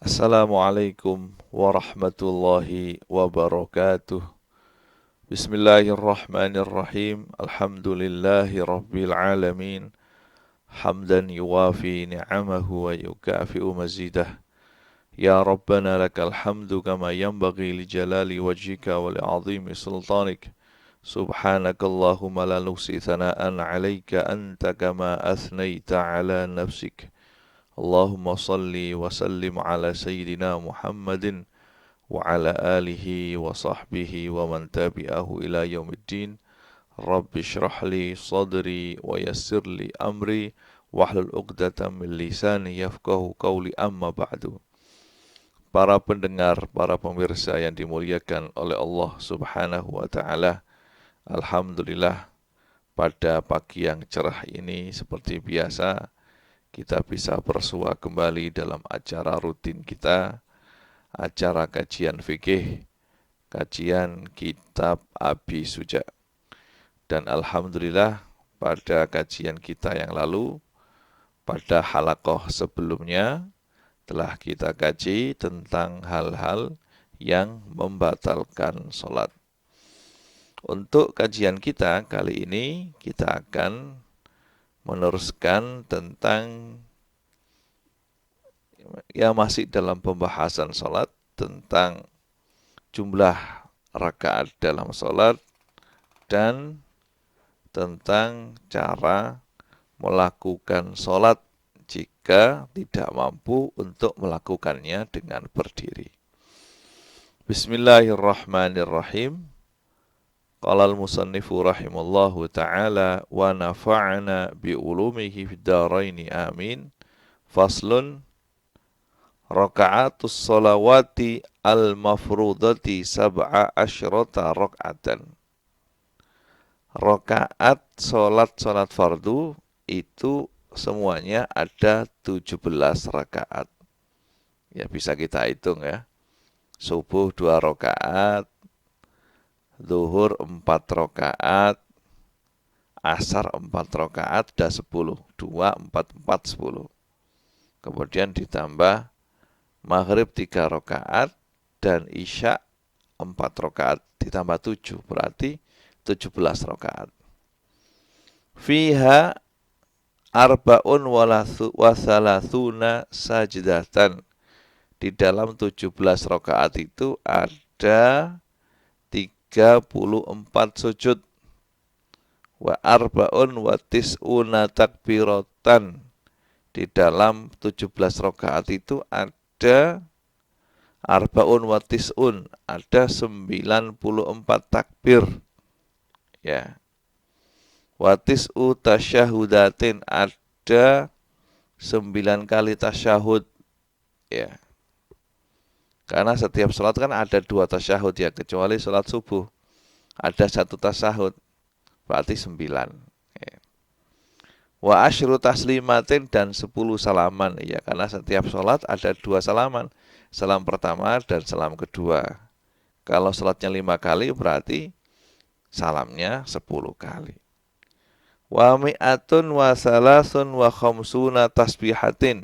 Assalamualaikum warahmatullahi wabarakatuh. Bismillahirrahmanirrahim. Alhamdulillahi rabbil alamin. Hamdan yuwafi ni'amahu wa yukafi'u mazidah. Ya Rabbana lakal hamdu kama yanbaghi li jalali wajhika wa li'azimi sultanik. Subhanakallahumma la nuhsi thana'an 'alaika anta kama athnayta 'ala nafsik. Allahumma salli wa sallim ala sayyidina Muhammadin wa ala alihi wa sahbihi wa man tabi'ahu ila yaumiddin. Rabbi shrah li sadri wa yassir li amri wahlul 'uqdatam min lisani yafqahu qawli, amma ba'du. Para pendengar, para pemirsa yang dimuliakan oleh Allah Subhanahu wa taala, alhamdulillah pada pagi yang cerah ini seperti biasa kita bisa bersua kembali dalam acara rutin kita, acara kajian fikih, kajian kitab Abi Suja. Dan alhamdulillah pada kajian kita yang lalu, pada halaqah sebelumnya, telah kita kaji tentang hal-hal yang membatalkan sholat. Untuk kajian kita kali ini, kita akan meneruskan tentang masih dalam pembahasan sholat, tentang jumlah rakaat dalam sholat dan tentang cara melakukan sholat jika tidak mampu untuk melakukannya dengan berdiri. Bismillahirrahmanirrahim. Qala al-musannifu rahimallahu ta'ala wa nafa'ana bi ulumihi fid dharaini amin. Faslun raka'atus sholawati al-mafrudati sab'a asyrata raka'atan. Rakaat salat fardu itu semuanya ada 17 rakaat. Ya bisa kita hitung ya. Subuh 2 rakaat, zuhur 4 rakaat, asar 4 rakaat, dah 10. 2, 4, 4, 10. Kemudian ditambah maghrib 3 rakaat dan isya 4 rakaat ditambah 7, berarti 17 rakaat. Fiha arba'un wa thalathuna sajdatan. Di dalam 17 rakaat itu ada 34 sujud. Wa arba'un wa tis'una takbiratan. Di dalam 17 rakaat itu ada arba'un wa tis'un, ada 94 takbir. Ya. Wa tis'u tasyahudatin, ada 9 kali tasyahud. Ya. Karena setiap salat kan ada 2 tasyahud ya, kecuali salat subuh. Ada 1 tasyahud, berarti 9. Ya. Wa asyru taslimatin, dan 10 salaman ya, karena setiap salat ada 2 salaman. Salam pertama dan salam kedua. Kalau salatnya 5 kali berarti salamnya 10 kali. Wa mi'atun wa salasun wa khamsuna tasbihatin.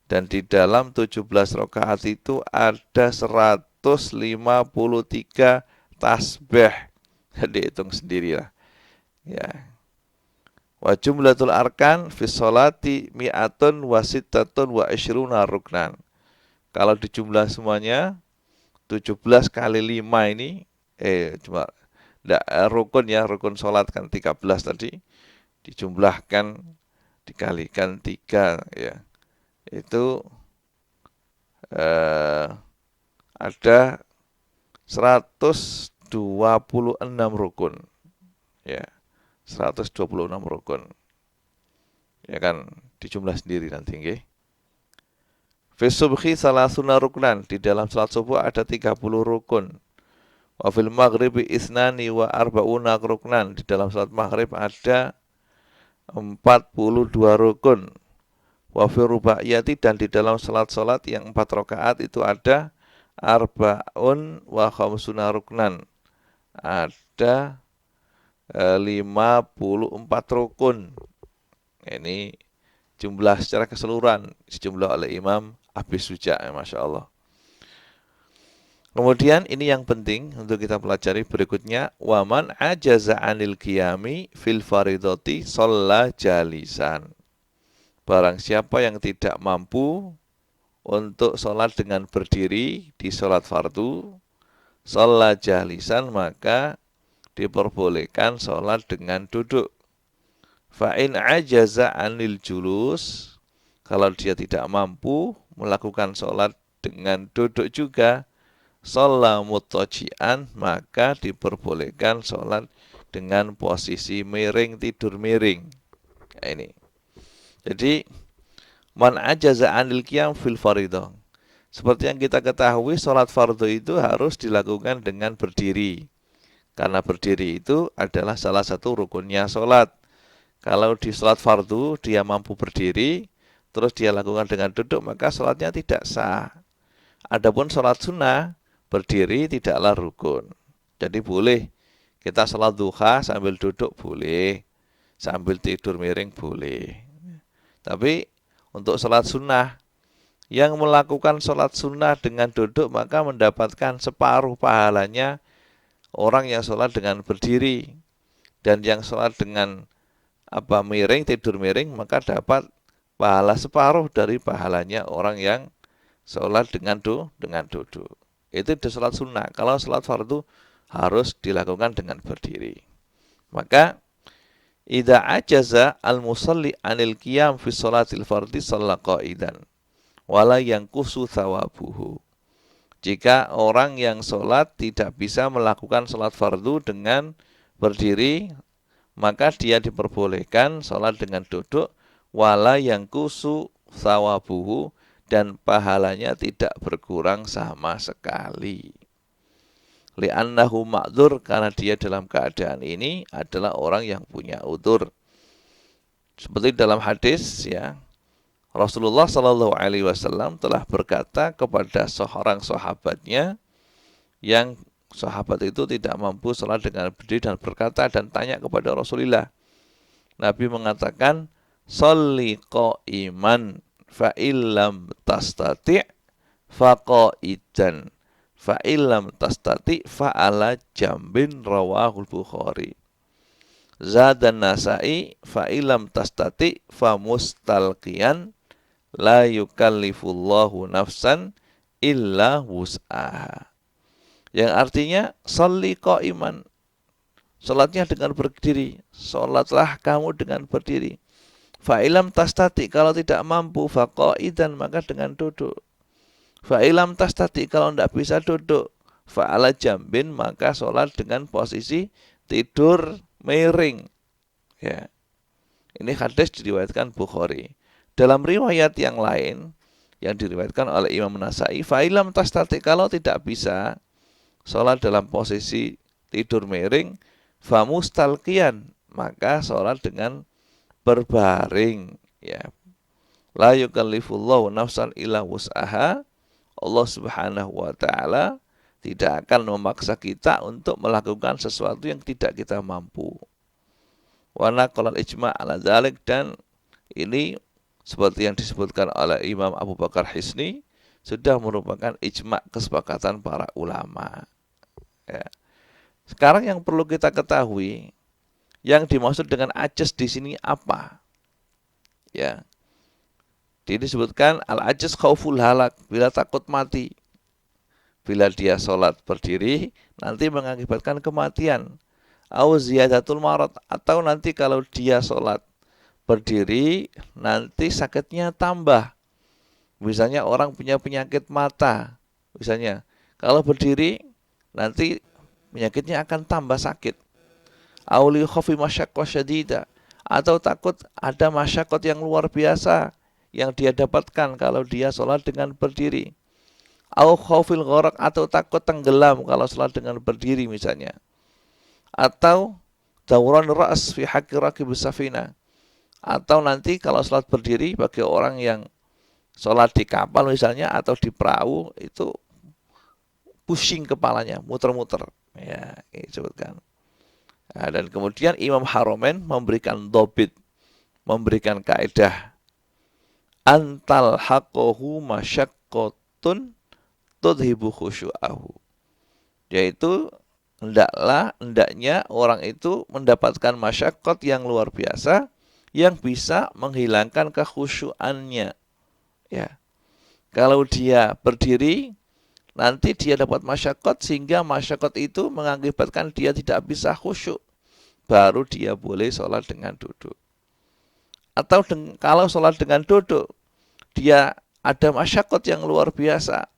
Dan di dalam 17 rakaat itu ada 153 tasbih. Jadi hitung sendirilah. Ya. Wa jumlatul arkan fi sholati mi'atun wa sittatun wa isyruna ruknan. Kalau dijumlah semuanya 17 kali 5 ini cuma rukun ya, rukun sholat kan 13 tadi, dijumlahkan dikalikan 3 ya, itu ada 126 rukun ya, 126 rukun ya kan, dijumlah sendiri nanti nggih. Fi subhi salasuna ruknan, di dalam salat subuh ada 30 rukun. Wa fil maghribi isnani wa arba'una ruknan, di dalam salat maghrib ada 42 rukun. Wa fi rubaiyati, dan di dalam salat-salat yang 4 rakaat itu ada arba'un wa khamsuna ruknan, ada 54 rukun. Ini jumlah secara keseluruhan, dijumlah oleh Imam habis rujak, Masya Allah. Kemudian ini yang penting untuk kita pelajari berikutnya, waman ajaza anil qiyami fil faridati shalla jalisan. Barang siapa yang tidak mampu untuk sholat dengan berdiri di sholat fardu, shalla jalisan, maka diperbolehkan sholat dengan duduk. Fa'in ajaza anil julus, kalau dia tidak mampu melakukan sholat dengan duduk juga, sholat muttaji'an, maka diperbolehkan sholat dengan posisi miring, tidur miring. Nah, ini. Jadi man ajaza anil qiyam fil fardhu. Seperti yang kita ketahui, sholat fardu itu harus dilakukan dengan berdiri. Karena berdiri itu adalah salah satu rukunnya sholat. Kalau di sholat fardu dia mampu berdiri, terus dia lakukan dengan duduk, maka sholatnya tidak sah. Adapun sholat sunnah, berdiri tidaklah rukun. Jadi boleh kita sholat duha sambil duduk boleh, sambil tidur miring boleh. Tapi untuk sholat sunnah, yang melakukan sholat sunnah dengan duduk maka mendapatkan separuh pahalanya orang yang sholat dengan berdiri. Dan yang sholat dengan miring, tidur miring, maka dapat pahala separuh dari pahalanya orang yang sholat dengan duduk. Itu di sholat sunnah. Kalau sholat fardu harus dilakukan dengan berdiri. Maka idza ajaza al-musalli anil qiyam fi sholatil fardhi shalla qa'idan wala yanqusu thawabuhu. Jika orang yang sholat tidak bisa melakukan sholat fardu dengan berdiri, maka dia diperbolehkan sholat dengan duduk, wala yanqusu thawabuhu, dan pahalanya tidak berkurang sama sekali. Li'annahu ma'dzur, karena dia dalam keadaan ini adalah orang yang punya udzur. Seperti dalam hadis ya, Rasulullah Shallallahu Alaihi Wasallam telah berkata kepada seorang sahabatnya, yang sahabat itu tidak mampu sholat dengan berdiri, dan berkata dan tanya kepada Rasulullah. Nabi mengatakan, sholli qa'iman fa illam tastati' fa qa'idan fa illam tastati' fa ala jambin, rawahul Bukhari. Zadan Nasa'i fa illam tastati' fa mustalqiyan la yukallifullahu nafsan illa wus'aha. Yang artinya sholli qa'iman, sholatnya dengan berdiri, sholatlah kamu dengan berdiri. Fa'ilam tastati, kalau tidak mampu, faqa'idan, maka dengan duduk. Fa'ilam tastati, kalau tidak bisa duduk, fa'ala jambin, maka sholat dengan posisi tidur miring. Ya. Ini hadis diriwayatkan Bukhari. Dalam riwayat yang lain yang diriwayatkan oleh Imam Nasa'i, fa'ilam tastati, kalau tidak bisa sholat dalam posisi tidur miring, famustalqiyan, maka sholat dengan berbaring. Ya. La yukallifullahu nafsan illa wus'aha. Allah Subhanahu wa taala tidak akan memaksa kita untuk melakukan sesuatu yang tidak kita mampu. Wa naqala al-ijma' ala dzalik, dan ini seperti yang disebutkan oleh Imam Abu Bakar Hisni, sudah merupakan ijma' kesepakatan para ulama. Ya. Sekarang yang perlu kita ketahui, yang dimaksud dengan ajaz di sini apa? Ya. Disebutkan al-ajaz khauful halak, bila takut mati. Bila dia sholat berdiri, nanti mengakibatkan kematian. Au ziyadatul marad, atau nanti kalau dia sholat berdiri, nanti sakitnya tambah. Misalnya orang punya penyakit mata, misalnya kalau berdiri nanti penyakitnya akan tambah sakit. Auli khafi masyaqqah syadida, atau takut ada masyaqqat yang luar biasa yang dia dapatkan kalau dia sholat dengan berdiri. Au khafil gharaq, atau takut tenggelam kalau sholat dengan berdiri misalnya. Atau dawran ra's fi haqqi raqibis safina, atau nanti kalau sholat berdiri bagi orang yang sholat di kapal misalnya atau di perahu, itu pusing kepalanya, muter-muter. Ya, ini disebutkan. Nah, dan kemudian Imam Haramain memberikan dobit, memberikan kaidah. antal haqqahu masyaqqatun tudhibu khusyu'ahu. Yaitu hendaknya orang itu mendapatkan masyaqqat yang luar biasa yang bisa menghilangkan kekhusyuannya. Ya. Kalau dia berdiri, nanti dia dapat masyaqqat sehingga masyaqqat itu mengakibatkan dia tidak bisa khusyuk. Baru dia boleh sholat dengan duduk. Atau kalau sholat dengan duduk, dia ada masyaqqat yang luar biasa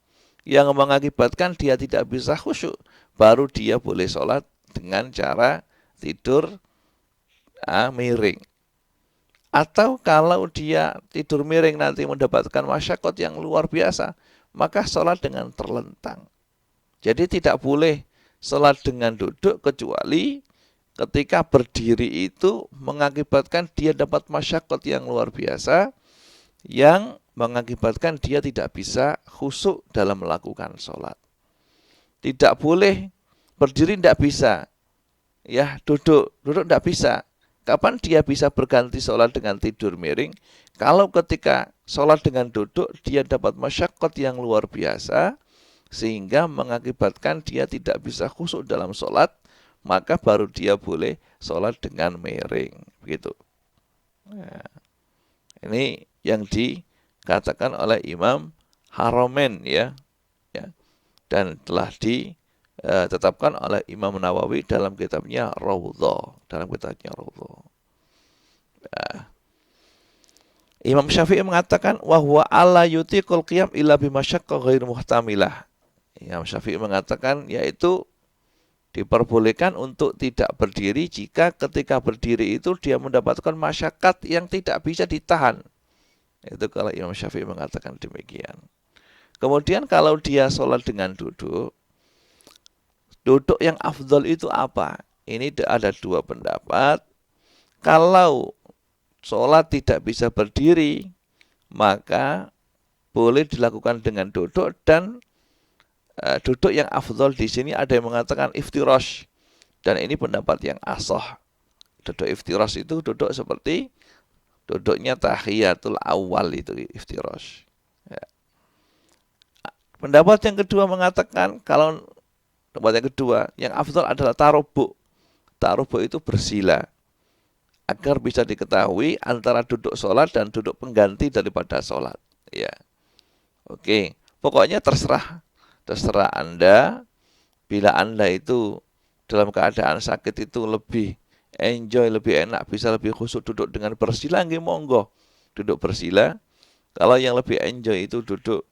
yang mengakibatkan dia tidak bisa khusyuk, baru dia boleh sholat dengan cara tidur miring. Atau kalau dia tidur miring nanti mendapatkan masyaqqat yang luar biasa, maka sholat dengan terlentang. Jadi tidak boleh sholat dengan duduk kecuali ketika berdiri itu mengakibatkan dia dapat masyaqqat yang luar biasa yang mengakibatkan dia tidak bisa khusyuk dalam melakukan sholat. Tidak boleh berdiri, tidak bisa. Ya, duduk tidak bisa. Kapan dia bisa berganti sholat dengan tidur miring? Kalau ketika sholat dengan duduk dia dapat masyaqqat yang luar biasa sehingga mengakibatkan dia tidak bisa khusyuk dalam sholat, maka baru dia boleh sholat dengan miring. Begitu. Nah, ini yang dikatakan oleh Imam Haramain ya, dan telah ditetapkan oleh Imam Nawawi dalam kitabnya Raudhah, Imam Syafi'i mengatakan wahwa alla yutiqul qiyam illa bimasyaqqah ghair muhtamilah. Imam Syafi'i mengatakan yaitu diperbolehkan untuk tidak berdiri jika ketika berdiri itu dia mendapatkan masyaqqat yang tidak bisa ditahan. Itu kalau Imam Syafi'i mengatakan demikian. Kemudian kalau dia sholat dengan duduk yang afdal itu apa? Ini ada dua pendapat. Kalau sholat tidak bisa berdiri, maka boleh dilakukan dengan duduk, dan duduk yang afdal di sini ada yang mengatakan iftirash, dan ini pendapat yang ashah. Duduk iftirash itu duduk seperti duduknya tahiyatul awal, itu iftirash. Ya. Pendapat yang kedua mengatakan yang afdal adalah tarubu. Tarubu itu bersila agar bisa diketahui antara duduk sholat dan duduk pengganti daripada sholat. Ya, oke. Pokoknya terserah Anda. Bila Anda itu dalam keadaan sakit itu lebih enjoy, lebih enak, bisa lebih khusyuk duduk dengan bersila, nggih monggo duduk bersila. Kalau yang lebih enjoy itu duduk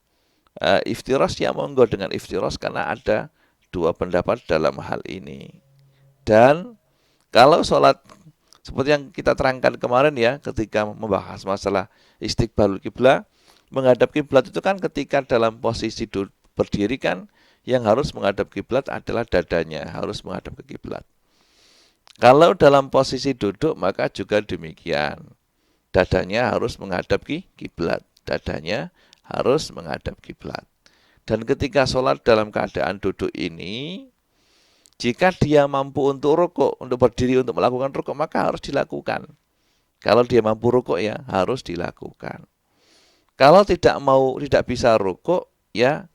iftirash, ya monggo dengan iftirash, karena ada dua pendapat dalam hal ini. Dan kalau sholat seperti yang kita terangkan kemarin ya, ketika membahas masalah istiqbalul kiblat, menghadap kiblat itu kan ketika dalam posisi berdiri kan yang harus menghadap kiblat adalah dadanya, harus menghadap ke kiblat. Kalau dalam posisi duduk maka juga demikian. Dadanya harus menghadap kiblat, dadanya harus menghadap kiblat. Dan ketika sholat dalam keadaan duduk ini, jika dia mampu untuk rukuk, untuk berdiri untuk melakukan rukuk, maka harus dilakukan. Kalau dia mampu rukuk ya harus dilakukan. Kalau tidak bisa rukuk ya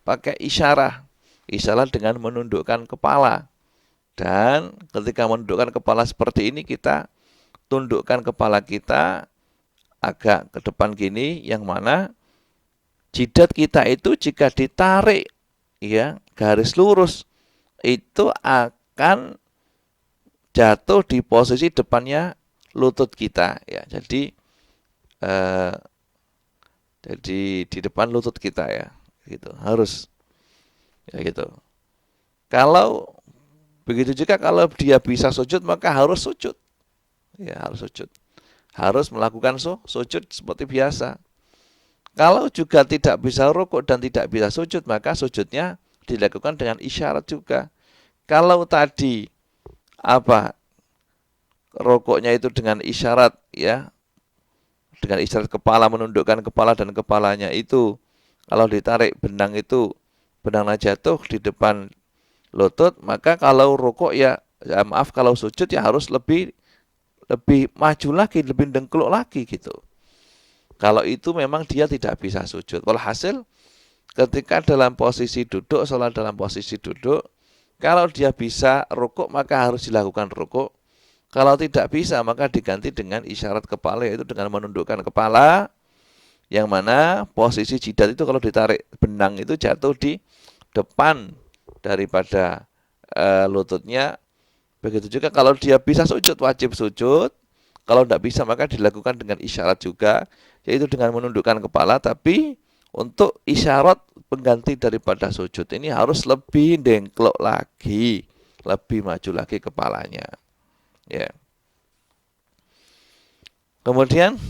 pakai isyarat dengan menundukkan kepala. Dan ketika menundukkan kepala seperti ini, kita tundukkan kepala kita agak ke depan gini, yang mana jidat kita itu jika ditarik ya garis lurus itu akan jatuh di posisi depannya lutut kita ya. Jadi di depan lutut kita ya, gitu. Harus ya gitu. Kalau begitu juga kalau dia bisa sujud maka harus sujud. Ya, harus sujud. Harus melakukan sujud seperti biasa. Kalau juga tidak bisa rukuk dan tidak bisa sujud, maka sujudnya dilakukan dengan isyarat juga. Kalau tadi rukuknya itu dengan isyarat ya, dengan isyarat kepala, menundukkan kepala dan kepalanya itu kalau ditarik benangnya jatuh di depan lutut, maka kalau rukuk kalau sujud ya harus lebih maju lagi, lebih dengkluk lagi gitu. Kalau itu memang dia tidak bisa sujud. Walhasil ketika dalam posisi duduk, sholat dalam posisi duduk, kalau dia bisa rukuk maka harus dilakukan rukuk. Kalau tidak bisa maka diganti dengan isyarat kepala, yaitu dengan menundukkan kepala, yang mana posisi jidat itu kalau ditarik benang itu jatuh di depan daripada lututnya. Begitu juga kalau dia bisa sujud, wajib sujud. Kalau tidak bisa maka dilakukan dengan isyarat juga, yaitu dengan menundukkan kepala. Tapi untuk isyarat pengganti daripada sujud ini harus lebih dengklok lagi, lebih maju lagi kepalanya. Ya. Kemudian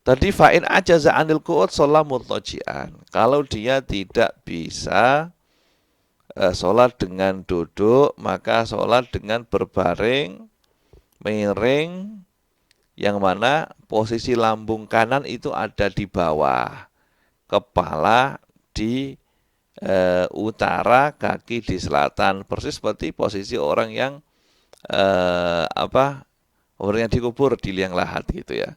tadi fa'in ajaza anil qu'ud sholat murtaji'an. Kalau dia tidak bisa sholat dengan duduk, maka sholat dengan berbaring, miring, yang mana posisi lambung kanan itu ada di bawah, kepala di utara, kaki di selatan, persis seperti posisi orang yang orang yang dikubur di liang lahat gitu ya.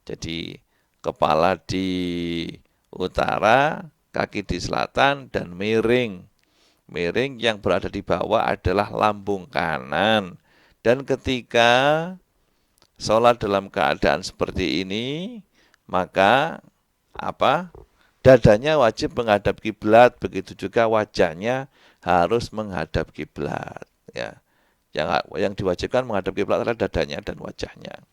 Jadi kepala di utara, kaki di selatan, dan miring. Miring yang berada di bawah adalah lambung kanan. Dan ketika sholat dalam keadaan seperti ini, maka dadanya wajib menghadap kiblat, begitu juga wajahnya harus menghadap kiblat. Ya, yang diwajibkan menghadap kiblat adalah dadanya dan wajahnya.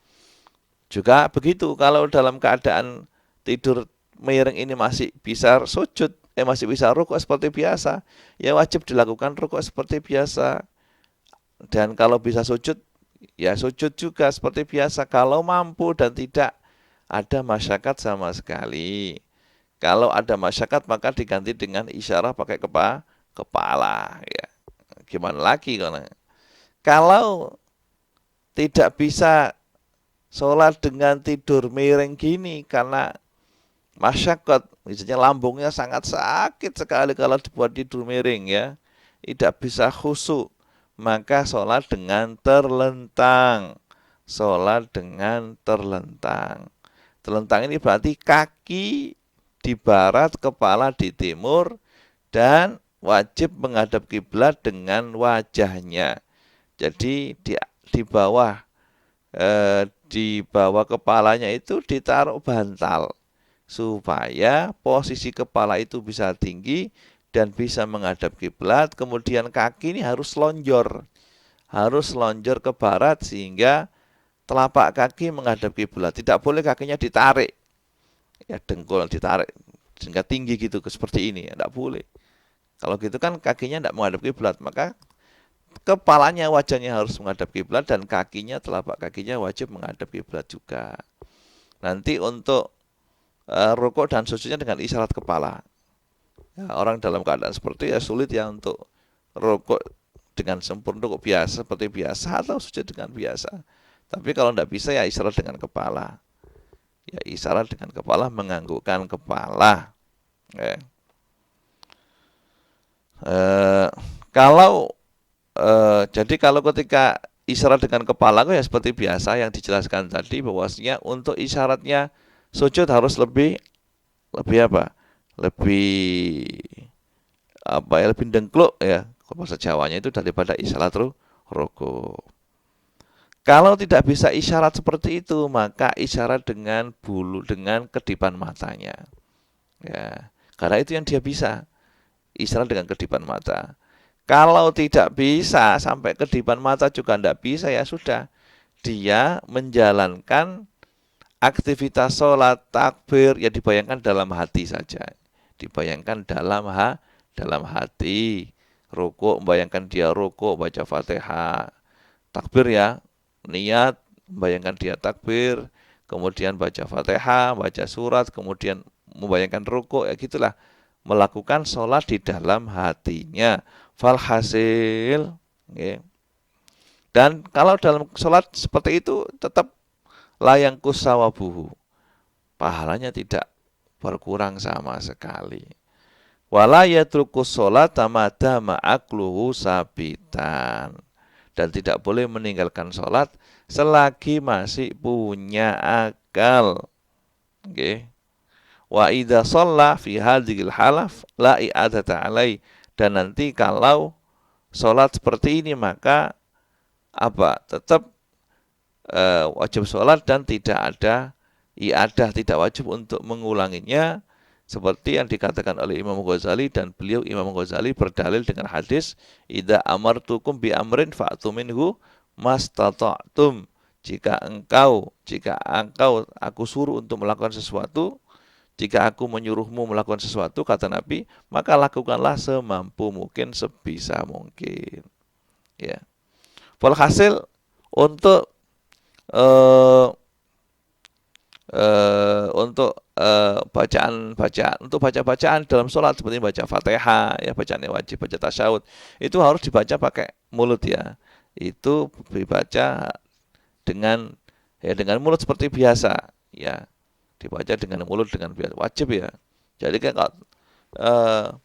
Juga begitu kalau dalam keadaan tidur miring ini masih bisa sujud, masih bisa rukuk seperti biasa, ya wajib dilakukan rukuk seperti biasa. Dan kalau bisa sujud, ya sujud juga seperti biasa. Kalau mampu dan tidak ada masyakat sama sekali. Kalau ada masyakat maka diganti dengan isyarat pakai kepala. Ya. Gimana lagi kalau tidak bisa sholat dengan tidur miring gini karena masyakat, misalnya lambungnya sangat sakit sekali kalau dibuat tidur miring ya, tidak bisa khusyuk, maka sholat dengan terlentang. Sholat dengan terlentang. Terlentang ini berarti kaki di barat, kepala di timur, dan wajib menghadap kiblat dengan wajahnya. Jadi di bawah kepalanya itu ditaruh bantal supaya posisi kepala itu bisa tinggi dan bisa menghadap kiblat. Kemudian kaki ini harus lonjor ke barat sehingga telapak kaki menghadap kiblat. Tidak boleh kakinya ditarik, ya dengkul ditarik sehingga tinggi gitu seperti ini, ya, tidak boleh. Kalau gitu kan kakinya tidak menghadap kiblat, maka kepalanya, wajahnya harus menghadap kiblat dan kakinya, telapak kakinya wajib menghadap kiblat juga. Nanti untuk rukuk dan sujudnya dengan isyarat kepala. Ya, orang dalam keadaan seperti ya sulit ya untuk rukuk dengan sempurna, rukuk biasa seperti biasa atau sujud dengan biasa. Tapi kalau tidak bisa ya isyarat dengan kepala. Ya isyarat dengan kepala, menganggukkan kepala. Kalau jadi kalau ketika isyarat dengan kepala ya seperti biasa yang dijelaskan tadi, bahwasanya untuk isyaratnya sujud harus lebih lebih dengkluk ya, bahasa Jawanya itu daripada isyarat rukuk. Kalau tidak bisa isyarat seperti itu, maka isyarat dengan kedipan matanya. Ya, karena itu yang dia bisa, isyarat dengan kedipan mata. Kalau tidak bisa sampai kedipan mata juga tidak bisa, ya sudah, dia menjalankan aktivitas sholat, takbir, ya dibayangkan dalam hati saja. Dibayangkan dalam hati. Rukuk, membayangkan dia rukuk, baca Fatihah. Takbir ya, niat, membayangkan dia takbir. Kemudian baca Fatihah, baca surat, kemudian membayangkan rukuk, ya gitulah. Melakukan sholat di dalam hatinya. Falhasil, okay. Dan kalau dalam sholat seperti itu tetap layang kusawabuhu, pahalanya tidak berkurang sama sekali. Wala yatrukus sholat tamada ma'akluhu sabitan, dan tidak boleh meninggalkan sholat selagi masih punya akal. Okay. Wa idza shalla fi hadhil halaf la i'adata alai. Dan nanti kalau sholat seperti ini maka apa? Tetap wajib sholat dan tidak ada iadah, tidak wajib untuk mengulanginya, seperti yang dikatakan oleh Imam Ghazali, dan beliau Imam Ghazali berdalil dengan hadis idza amartukum bi amrin fa'tu minhu mastata'tum. Jika engkau aku suruh untuk melakukan sesuatu, jika aku menyuruhmu melakukan sesuatu, kata Nabi, maka lakukanlah semampu mungkin, sebisa mungkin. Ya. Walhasil untuk eh, bacaan dalam sholat seperti baca Fatihah, ya bacaan yang wajib, baca tasyahud, itu harus dibaca pakai mulut ya. Itu dibaca dengan dengan mulut seperti biasa ya. Dibaca dengan mulut dengan biasa, wajib ya. Jadi kalau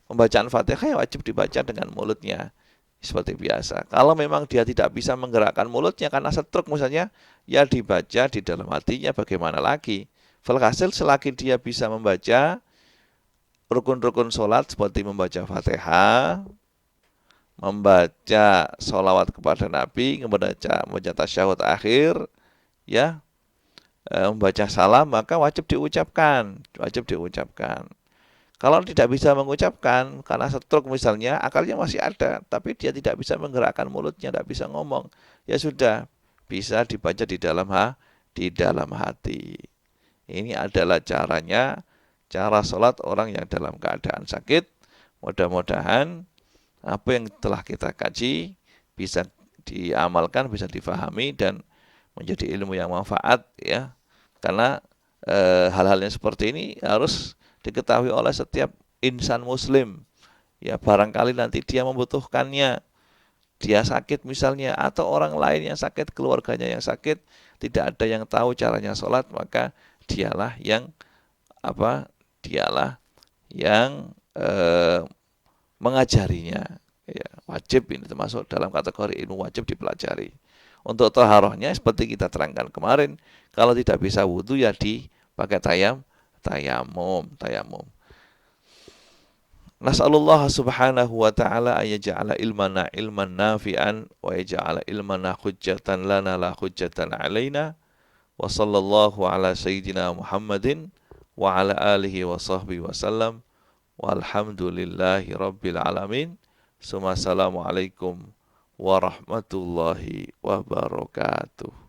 pembacaan Fatihah ya wajib dibaca dengan mulutnya seperti biasa. Kalau memang dia tidak bisa menggerakkan mulutnya karena stroke misalnya, ya dibaca di dalam hatinya, bagaimana lagi. Valhasil selagi dia bisa membaca rukun-rukun sholat seperti membaca Fatihah, membaca sholawat kepada Nabi, membaca tasyahud akhir, ya, membaca salam, maka wajib diucapkan, Kalau tidak bisa mengucapkan karena stroke misalnya, akalnya masih ada, tapi dia tidak bisa menggerakkan mulutnya, tidak bisa ngomong, ya sudah, bisa dibaca di dalam hati. Ini adalah cara sholat orang yang dalam keadaan sakit. Mudah-mudahan apa yang telah kita kaji bisa diamalkan, bisa difahami, dan menjadi ilmu yang manfaat ya. Karena hal-hal yang seperti ini harus diketahui oleh setiap insan muslim. Ya, barangkali nanti dia membutuhkannya, dia sakit misalnya, atau orang lain yang sakit, keluarganya yang sakit, tidak ada yang tahu caranya sholat, maka dialah yang mengajarinya. Ya, wajib, ini termasuk dalam kategori ilmu wajib dipelajari. Untuk taharahnya seperti kita terangkan kemarin, kalau tidak bisa wudhu ya dipakai tayamum. Nas'alullah subhanahu wa ta'ala an yaj'ala ilmana ilman nafi'an wa yaj'ala ilmana hujjatan lana la hujjatan alaina. Wa sallallahu ala sayyidina Muhammadin wa ala alihi wa sahbihi wa sallam. Walhamdulillahi rabbil alamin. Assalamualaikum warahmatullahi wabarakatuh.